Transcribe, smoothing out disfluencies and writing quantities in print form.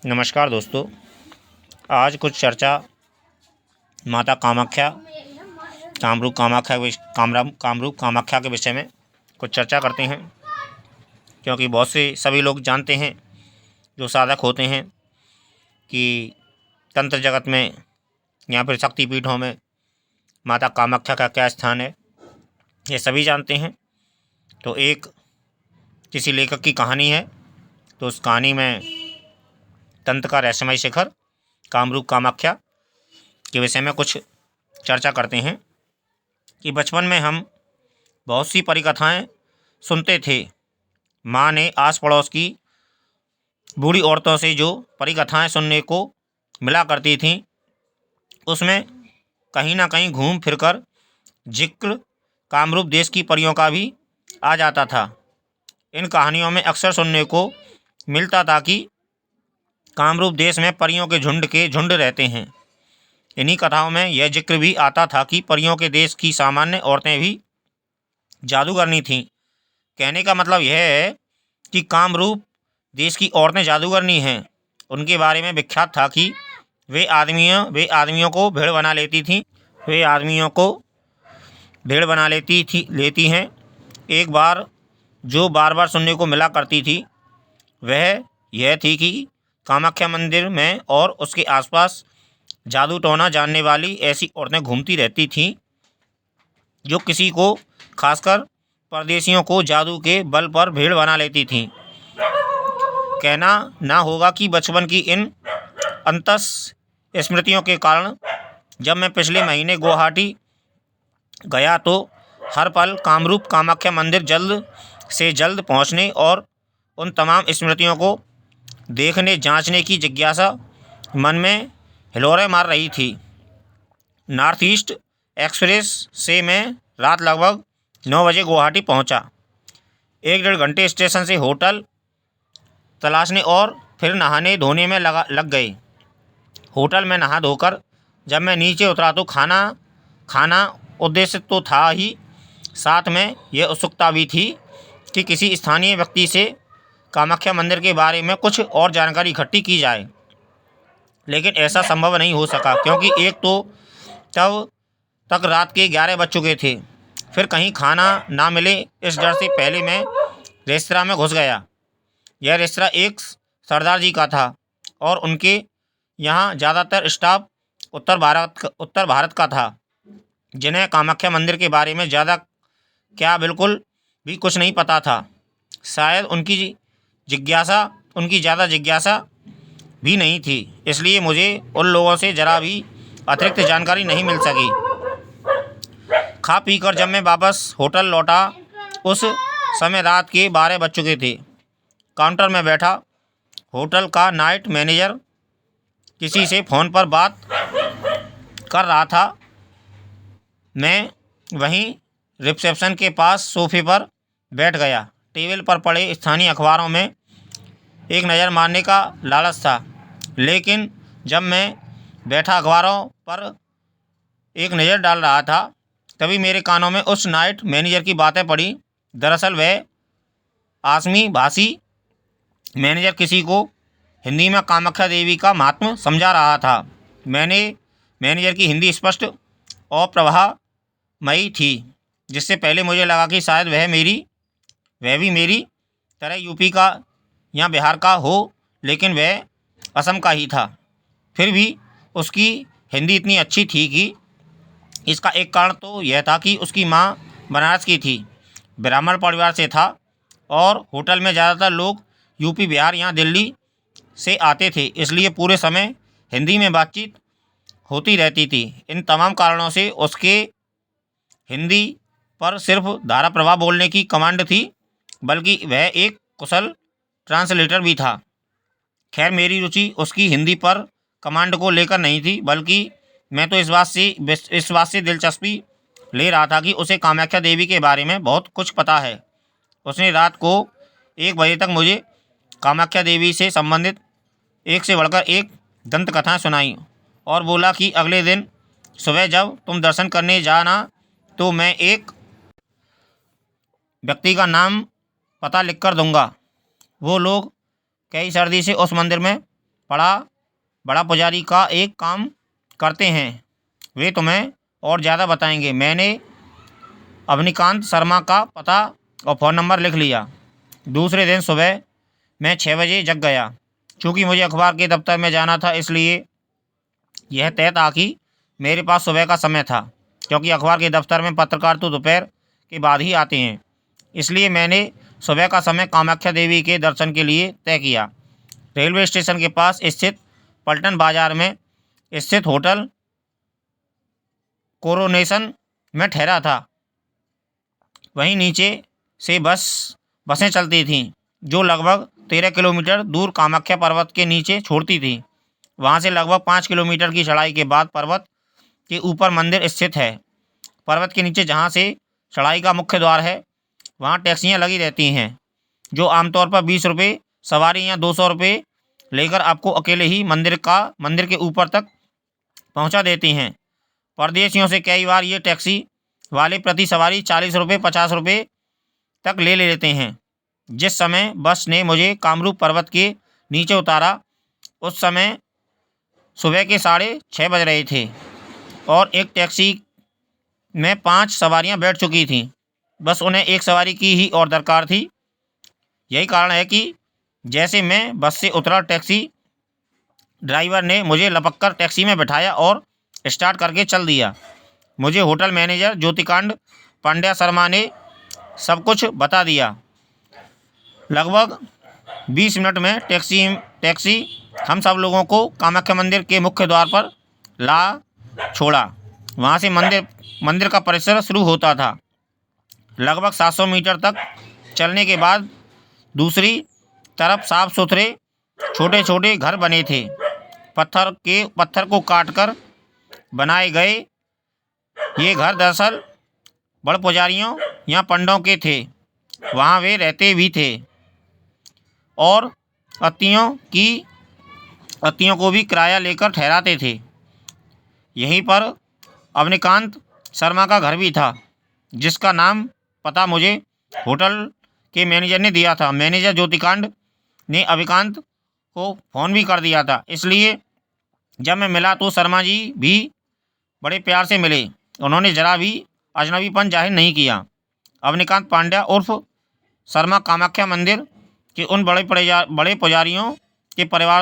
नमस्कार दोस्तों। आज कुछ चर्चा माता कामाख्या कामरूप कामाख्या के विषय में कुछ चर्चा करते हैं, क्योंकि बहुत से सभी लोग जानते हैं जो साधक होते हैं कि तंत्र जगत में या फिर शक्तिपीठों में माता कामाख्या का क्या स्थान है, ये सभी जानते हैं। तो एक किसी लेखक की कहानी है, तो उस कहानी में तंत्र का रहस्यमय शिखर कामरूप कामाख्या के विषय में कुछ चर्चा करते हैं कि बचपन में हम बहुत सी परिकथाएं सुनते थे। माँ ने आस पड़ोस की बूढ़ी औरतों से जो परिकथाएं सुनने को मिला करती थीं, उसमें कहीं ना कहीं घूम फिरकर जिक्र कामरूप देश की परियों का भी आ जाता था। इन कहानियों में अक्सर सुनने को मिलता था कि कामरूप देश में परियों के झुंड रहते हैं। इन्हीं कथाओं में यह जिक्र भी आता था कि परियों के देश की सामान्य औरतें भी जादूगरनी थीं। कहने का मतलब यह है कि कामरूप देश की औरतें जादूगरनी हैं। उनके बारे में विख्यात था कि वे आदमियों को भेड़ बना लेती हैं। एक बार जो बार बार सुनने को मिला करती थी वह यह थी कि कामाख्या मंदिर में और उसके आसपास जादू टोना जानने वाली ऐसी औरतें घूमती रहती थीं जो किसी को, खासकर परदेशियों को, जादू के बल पर भेड़ बना लेती थीं। कहना ना होगा कि बचपन की इन अंतस स्मृतियों के कारण जब मैं पिछले महीने गुवाहाटी गया तो हर पल कामरूप कामाख्या मंदिर जल्द से जल्द पहुंचने और उन तमाम स्मृतियों को देखने जांचने की जिज्ञासा मन में हिलोरें मार रही थी। नॉर्थ ईस्ट एक्सप्रेस से मैं रात लगभग 9 बजे गुवाहाटी पहुंचा। 1-1.5 घंटे स्टेशन से होटल तलाशने और फिर नहाने धोने में लग गए। होटल में नहा धोकर जब मैं नीचे उतरा तो खाना उद्देश्य तो था ही, साथ में यह उत्सुकता भी थी कि किसी स्थानीय व्यक्ति से कामाख्या मंदिर के बारे में कुछ और जानकारी इकट्ठी की जाए। लेकिन ऐसा संभव नहीं हो सका, क्योंकि एक तो तब तक रात के 11 बज चुके थे, फिर कहीं खाना ना मिले इस डर से पहले मैं रेस्तरां में घुस गया। यह रेस्तरां एक सरदार जी का था और उनके यहाँ ज़्यादातर स्टाफ उत्तर भारत का था, जिन्हें कामाख्या मंदिर के बारे में बिल्कुल भी कुछ नहीं पता था। शायद उनकी ज़्यादा जिज्ञासा भी नहीं थी, इसलिए मुझे उन लोगों से ज़रा भी अतिरिक्त जानकारी नहीं मिल सकी। खा पी कर जब मैं वापस होटल लौटा, उस समय रात के 12 बज चुके थे। काउंटर में बैठा होटल का नाइट मैनेजर किसी से फ़ोन पर बात कर रहा था। मैं वहीं रिसेप्शन के पास सोफे पर बैठ गया। टेबल पर पड़े स्थानीय अखबारों में एक नज़र मारने का लालच था, लेकिन जब मैं बैठा अखबारों पर एक नज़र डाल रहा था, तभी मेरे कानों में उस नाइट मैनेजर की बातें पड़ी। दरअसल वह आसमी भाषी मैनेजर किसी को हिंदी में कामाख्या देवी का महात्म्य समझा रहा था। मैंने मैनेजर की हिंदी स्पष्ट और प्रवाहमयी थी, जिससे पहले मुझे लगा कि शायद वह भी मेरी तरह यूपी का या बिहार का हो, लेकिन वह असम का ही था। फिर भी उसकी हिंदी इतनी अच्छी थी कि इसका एक कारण तो यह था कि उसकी माँ बनारस की थी, ब्राह्मण परिवार से था और होटल में ज़्यादातर लोग यूपी, बिहार या दिल्ली से आते थे, इसलिए पूरे समय हिंदी में बातचीत होती रहती थी। इन तमाम कारणों से उसके हिंदी पर सिर्फ धारा प्रवाह बोलने की कमांड थी, बल्कि वह एक कुशल ट्रांसलेटर भी था। खैर, मेरी रुचि उसकी हिंदी पर कमांड को लेकर नहीं थी, बल्कि मैं तो इस बात से दिलचस्पी ले रहा था कि उसे कामाख्या देवी के बारे में बहुत कुछ पता है। उसने रात को 1 बजे तक मुझे कामाख्या देवी से संबंधित एक से बढ़कर एक दंत कथाएँ सुनाई और बोला कि अगले दिन सुबह जब तुम दर्शन करने जाना तो मैं एक व्यक्ति का नाम पता लिख कर दूंगा। वो लोग कई सर्दी से उस मंदिर में बड़ा पुजारी का एक काम करते हैं, वे तुम्हें और ज़्यादा बताएंगे। मैंने अवनीकांत शर्मा का पता और फ़ोन नंबर लिख लिया। दूसरे दिन सुबह मैं 6 बजे जग गया। चूँकि मुझे अखबार के दफ्तर में जाना था, इसलिए यह तय था कि मेरे पास सुबह का समय था, क्योंकि अखबार के दफ्तर में पत्रकार तो दोपहर के बाद ही आते हैं। इसलिए मैंने सुबह का समय कामाख्या देवी के दर्शन के लिए तय किया। रेलवे स्टेशन के पास स्थित पलटन बाजार में स्थित होटल कोरोनेशन में ठहरा था। वहीं नीचे से बसें चलती थीं, जो लगभग 13 किलोमीटर दूर कामाख्या पर्वत के नीचे छोड़ती थी। वहां से लगभग 5 किलोमीटर की चढ़ाई के बाद पर्वत के ऊपर मंदिर स्थित है। पर्वत के नीचे जहां से चढ़ाई का मुख्य द्वार है, वहां टैक्सियां लगी रहती हैं, जो आमतौर पर 20 रुपये सवारी या 200 रुपये लेकर आपको अकेले ही मंदिर के ऊपर तक पहुंचा देती हैं। परदेशियों से कई बार ये टैक्सी वाले प्रति सवारी 40 रुपये 50 रुपये तक ले लेते हैं। जिस समय बस ने मुझे कामरूप पर्वत के नीचे उतारा, उस समय सुबह के 6:30 बज रहे थे और एक टैक्सी में 5 सवारियां बैठ चुकी थीं। बस उन्हें एक सवारी की ही और दरकार थी। यही कारण है कि जैसे मैं बस से उतरा, टैक्सी ड्राइवर ने मुझे लपककर टैक्सी में बिठाया और स्टार्ट करके चल दिया। मुझे होटल मैनेजर ज्योतिकांत पांड्या शर्मा ने सब कुछ बता दिया। लगभग 20 मिनट में टैक्सी हम सब लोगों को कामाख्या मंदिर के मुख्य द्वार पर ला छोड़ा। वहाँ से मंदिर का परिसर शुरू होता था। लगभग 700 मीटर तक चलने के बाद दूसरी तरफ साफ सुथरे छोटे छोटे घर बने थे। पत्थर को काटकर बनाए गए ये घर दरअसल बड़ पुजारियों या पंडों के थे। वहाँ वे रहते भी थे और अतिथियों को भी किराया लेकर ठहराते थे। यहीं पर अवनीकांत शर्मा का घर भी था, जिसका नाम पता मुझे होटल के मैनेजर ने दिया था। मैनेजर ज्योतिकांत ने अविकांत को फ़ोन भी कर दिया था, इसलिए जब मैं मिला तो शर्मा जी भी बड़े प्यार से मिले। उन्होंने जरा भी अजनबीपन जाहिर नहीं किया। अवनीकांत पांड्या उर्फ शर्मा कामाख्या मंदिर के उन बड़े पुजारियों के परिवार